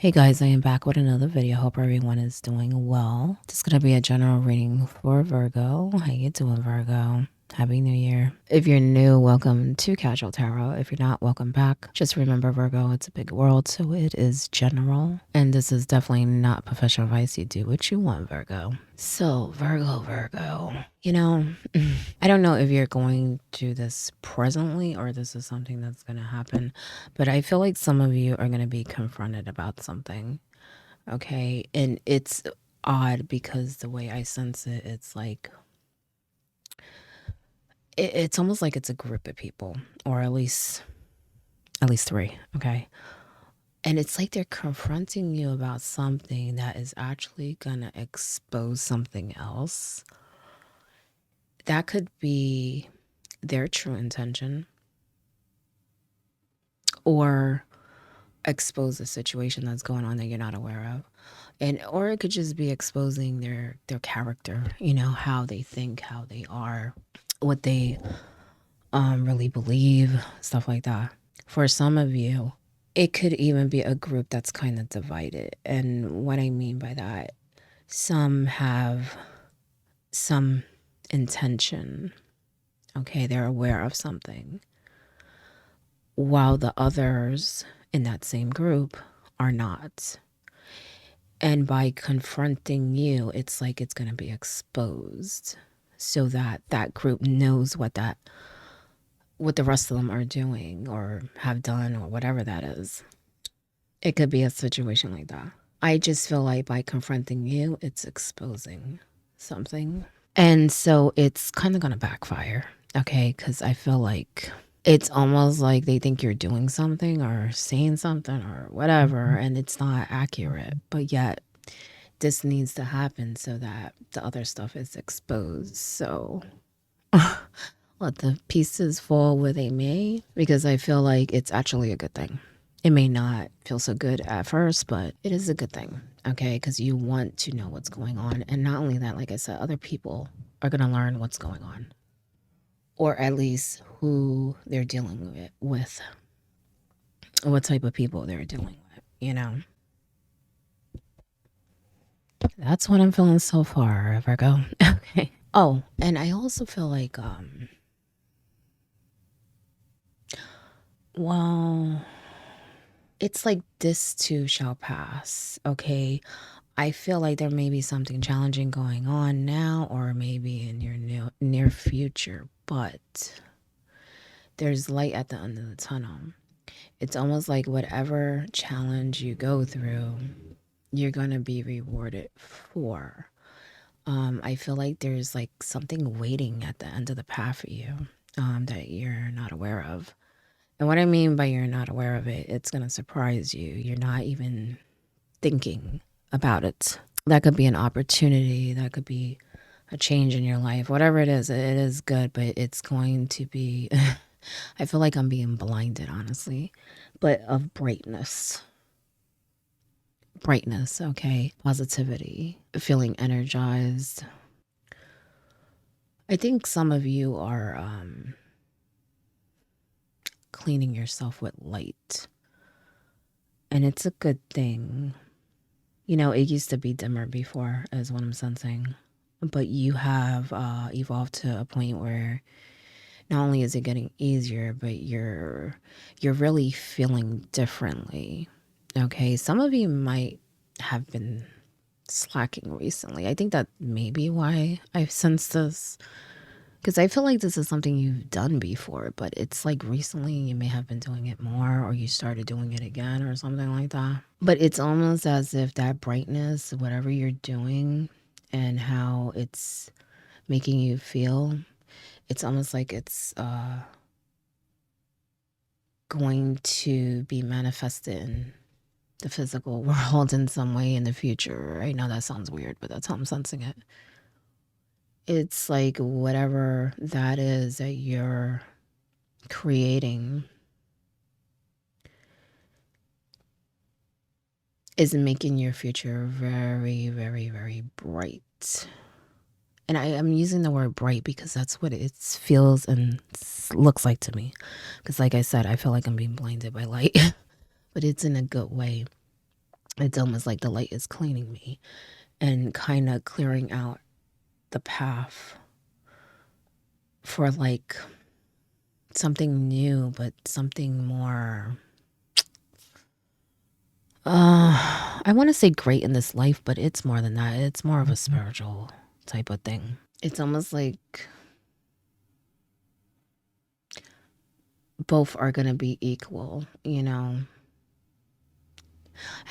Hey guys, I am back with another video. Hope everyone is doing well. This is gonna be a general reading for Virgo. How you doing, Virgo? Happy New Year. If you're new, welcome to Casual Tarot. If you're not, welcome back. Just remember, Virgo, it's a big world, so it is general. And this is definitely not professional advice. You do what you want, Virgo. So, Virgo. I don't know if you're going through this presently or this is something that's going to happen, but I feel like some of you are going to be confronted about something. Okay. And it's odd because the way I sense it, it's like, it's almost like it's a group of people, or at least three. Okay. And it's like they're confronting you about something that is actually going to expose something else. That could be their true intention, or expose a situation that's going on that you're not aware of. And or it could just be exposing their character, how they think, how they are, what they really believe, stuff like that. For some of you, it could even be a group that's kind of divided. And what I mean by that, some have some intention. Okay, they're aware of something, while the others in that same group are not. And by confronting you, it's like it's going to be exposed so that that group knows what the rest of them are doing or have done or whatever that is. It could be a situation like that. I just feel like by confronting you, it's exposing something. And so it's kind of going to backfire, okay? Because I feel like it's almost like they think you're doing something or saying something or whatever, and it's not accurate. But yet, this needs to happen so that the other stuff is exposed. So let the pieces fall where they may, because I feel like it's actually a good thing. It may not feel so good at first, but it is a good thing, okay? Because you want to know what's going on. And not only that, like I said, other people are going to learn what's going on, or at least who they're dealing with, what type of people they're dealing with. That's what I'm feeling so far, Virgo. Okay. Oh, and I also feel like, well, it's like this too shall pass, okay? I feel like there may be something challenging going on now or maybe in your near future, but there's light at the end of the tunnel. It's almost like whatever challenge you go through, you're going to be rewarded for. I feel like there's like something waiting at the end of the path for you that you're not aware of. And what I mean by you're not aware of it, it's going to surprise you. You're not even thinking about it. That could be an opportunity. That could be a change in your life. Whatever it is good, but it's going to be, I feel like I'm being blinded, honestly, but of brightness. Brightness, okay? Positivity, feeling energized. I think some of you are cleaning yourself with light. And it's a good thing. It used to be dimmer before, is what I'm sensing. But you have evolved to a point where not only is it getting easier, but you're really feeling differently. Okay, some of you might have been slacking recently. I think that may be why I've sensed this. Because I feel like this is something you've done before, but it's like recently you may have been doing it more or you started doing it again or something like that. But it's almost as if that brightness, whatever you're doing and how it's making you feel, it's almost like it's going to be manifested in the physical world in some way in the future. I know that sounds weird, but that's how I'm sensing it. It's like whatever that is that you're creating is making your future very, very, very bright. And I'm using the word bright because that's what it feels and looks like to me. Because like I said, I feel like I'm being blinded by light, but it's in a good way. It's almost like the light is cleaning me and kind of clearing out the path for like something new, but something more. I want to say great in this life, but it's more than that. It's more of a spiritual type of thing. It's almost like both are going to be equal, you know.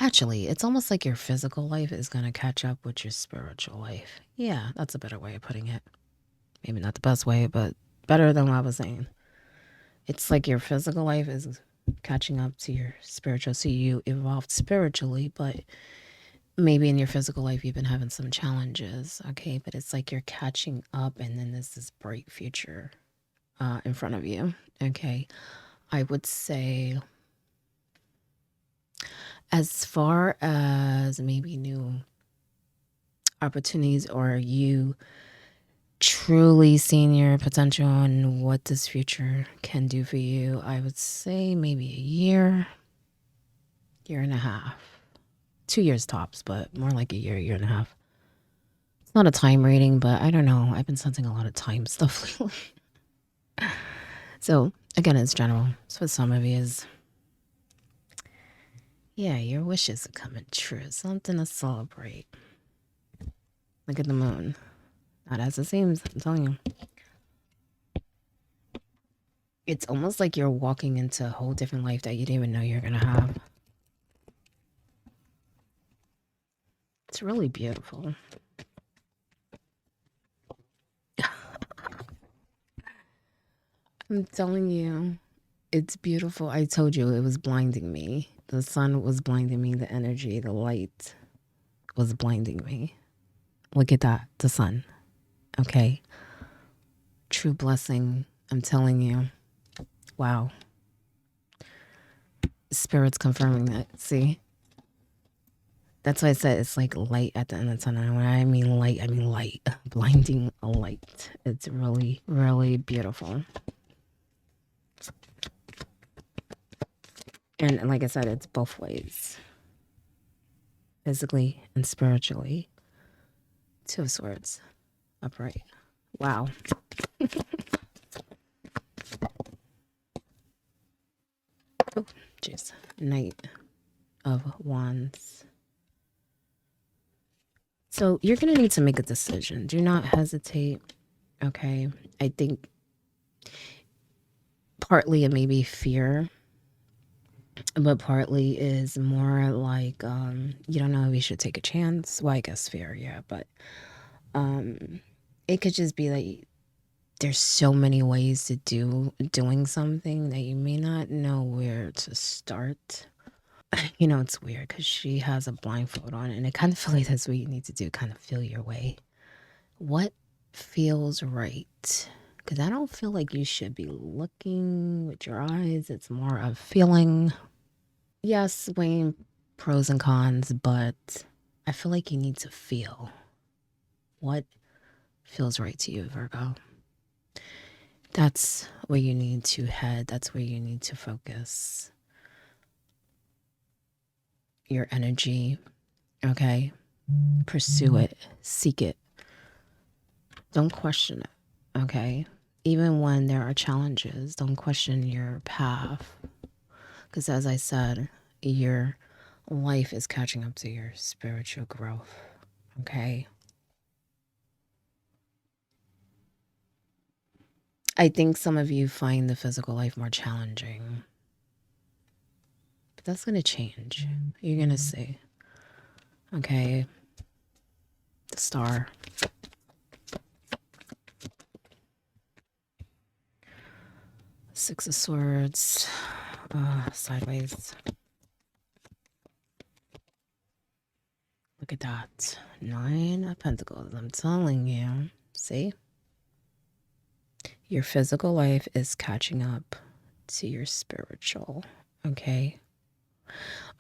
Actually, it's almost like your physical life is going to catch up with your spiritual life. Yeah, that's a better way of putting it. Maybe not the best way, but better than what I was saying. It's like your physical life is catching up to your spiritual. So you evolved spiritually, but maybe in your physical life you've been having some challenges. Okay, but it's like you're catching up, and then there's this bright future in front of you. Okay, I would say as far as maybe new opportunities or you truly seeing your potential and what this future can do for you, I would say maybe a year and a half, 2 years tops, but more like a year and a half. It's not a time reading, but I don't know. I've been sensing a lot of time stuff lately. So again, it's general. So for some of you is, yeah, your wishes are coming true. Something to celebrate. Look at the moon. Not as it seems, I'm telling you. It's almost like you're walking into a whole different life that you didn't even know you're gonna have. It's really beautiful. I'm telling you, it's beautiful. I told you it was blinding me. The sun was blinding me, the energy, the light was blinding me. Look at that, the sun. Okay. True blessing. I'm telling you. Wow. Spirit's confirming that. See? That's why I said it's like light at the end of the tunnel. And when I mean light, I mean light. Blinding light. It's really, really beautiful. And like I said, it's both ways. Physically and spiritually. Two of Swords. Upright. Wow. Oh, jeez. Knight of Wands. So you're going to need to make a decision. Do not hesitate. Okay. I think partly it may be fear, but partly is more like you don't know if you should take a chance. Well, I guess fear, yeah. But it could just be like there's so many ways to doing something that you may not know where to start. You know, it's weird because she has a blindfold on, and it kind of feels like that's what you need to do, kind of feel your way. What feels right? Because I don't feel like you should be looking with your eyes. It's more of feeling. Yes, weighing pros and cons, but I feel like you need to feel what feels right to you, Virgo. That's where you need to head. That's where you need to focus your energy. Okay? Pursue it, seek it. Don't question it. Okay? Even when there are challenges, don't question your path. Because as I said, your life is catching up to your spiritual growth. Okay? I think some of you find the physical life more challenging. But that's going to change. You're going to see. Okay? The Star. Six of Swords. Sideways. Look at that. 9 of Pentacles. I'm telling you. See? Your physical life is catching up to your spiritual. Okay?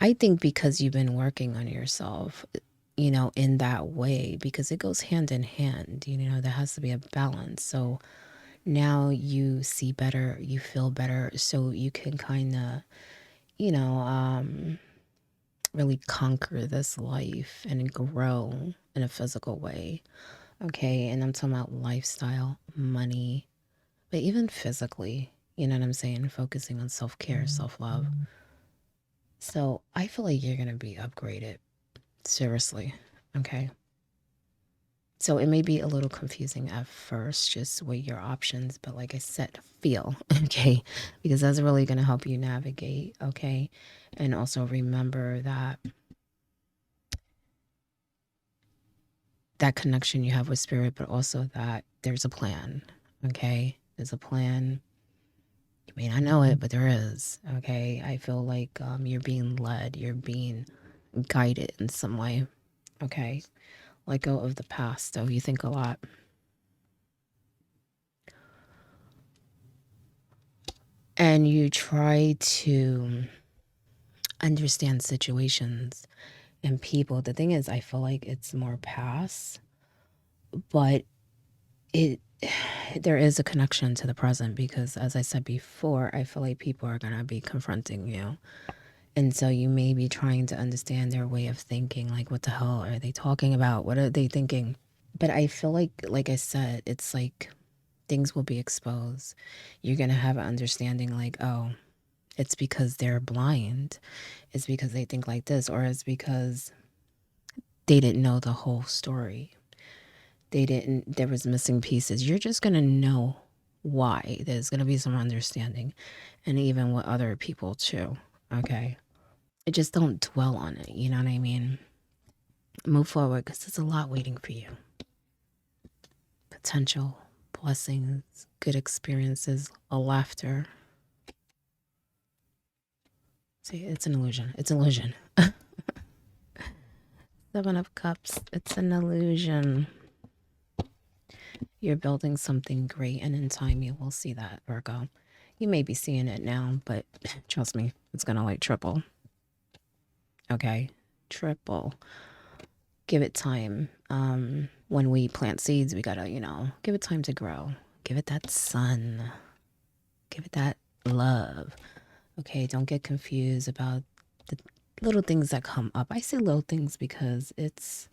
I think because you've been working on yourself, you know, in that way, because it goes hand in hand, you know, there has to be a balance. So now you see better, you feel better, so you can kind of, you know, really conquer this life and grow in a physical way. Okay. And I'm talking about lifestyle, money, but even physically, you know what I'm saying? Focusing on self care, self love. So I feel like you're going to be upgraded. Seriously. Okay. So it may be a little confusing at first, just weigh your options. But like I said, feel, okay? Because that's really going to help you navigate, okay? And also remember that that connection you have with spirit, but also that there's a plan, okay? There's a plan. You may not know it, but there is, okay? I feel like you're being led, you're being guided in some way, okay? Let go of the past, though. You think a lot. And you try to understand situations and people. The thing is, I feel like it's more past, but it there is a connection to the present because, as I said before, I feel like people are going to be confronting you. And so you may be trying to understand their way of thinking, like, what the hell are they talking about? What are they thinking? But I feel like I said, it's like things will be exposed. You're going to have an understanding like, oh, it's because they're blind. It's because they think like this, or it's because they didn't know the whole story. There was missing pieces. You're just going to know why. There's going to be some understanding, and even with other people too. Okay. Just don't dwell on it. You know what I mean? Move forward because there's a lot waiting for you. Potential, blessings, good experiences, a laughter. See, it's an illusion. It's an illusion. Seven of Cups. It's an illusion. You're building something great, and in time you will see that, Virgo. You may be seeing it now, but trust me, it's gonna like triple. Okay? Triple. Give it time. When we plant seeds, we gotta, give it time to grow. Give it that sun. Give it that love. Okay, don't get confused about the little things that come up. I say little things because it's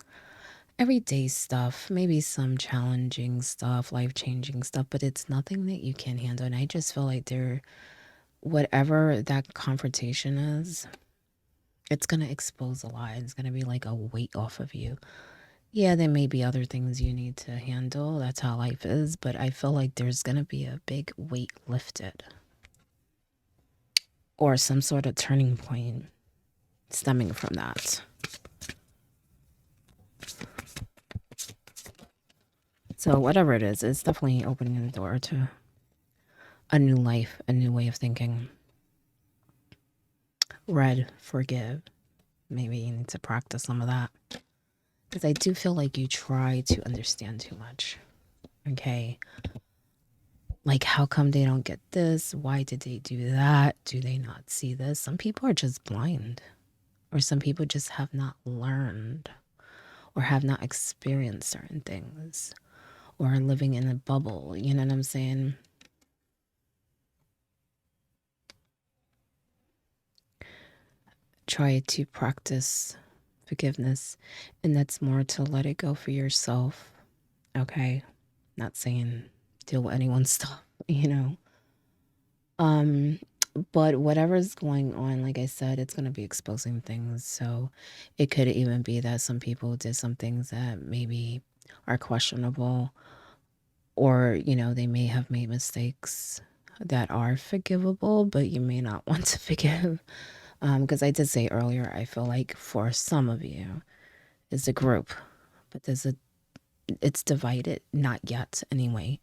everyday stuff, maybe some challenging stuff, life-changing stuff, but it's nothing that you can't handle. And I just feel like whatever that confrontation is, it's going to expose a lot. It's going to be like a weight off of you. Yeah, there may be other things you need to handle. That's how life is. But I feel like there's going to be a big weight lifted or some sort of turning point stemming from that. So whatever it is, it's definitely opening the door to a new life, a new way of thinking. Red, forgive. Maybe you need to practice some of that. Because I do feel like you try to understand too much. Okay. Like, how come they don't get this? Why did they do that? Do they not see this? Some people are just blind. Or some people just have not learned or have not experienced certain things. Or are living in a bubble. You know what I'm saying? Try to practice forgiveness, and that's more to let it go for yourself. Okay, not saying deal with anyone's stuff, um but whatever's going on, like I said, it's going to be exposing things. So it could even be that some people did some things that maybe are questionable, or they may have made mistakes that are forgivable, but you may not want to forgive. Because I did say earlier, I feel like for some of you, it's a group, but it's divided, not yet anyway.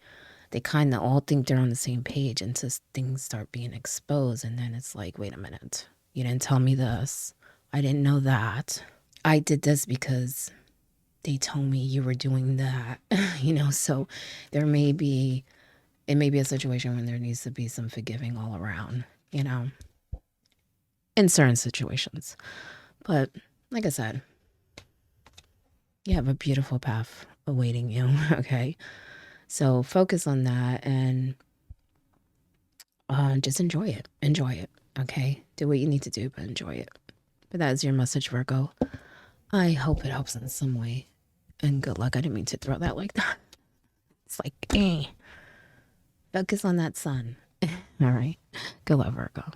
They kind of all think they're on the same page until things start being exposed, and then it's like, wait a minute, you didn't tell me this. I didn't know that. I did this because they told me you were doing that, so it may be a situation when there needs to be some forgiving all around, in certain situations. But like I said, you have a beautiful path awaiting you, okay? So focus on that and just enjoy it. Enjoy it, okay? Do what you need to do, but enjoy it. But that is your message, Virgo. I hope it helps in some way. And good luck. I didn't mean to throw that like that. It's like, focus on that sun. All right. Good luck, Virgo.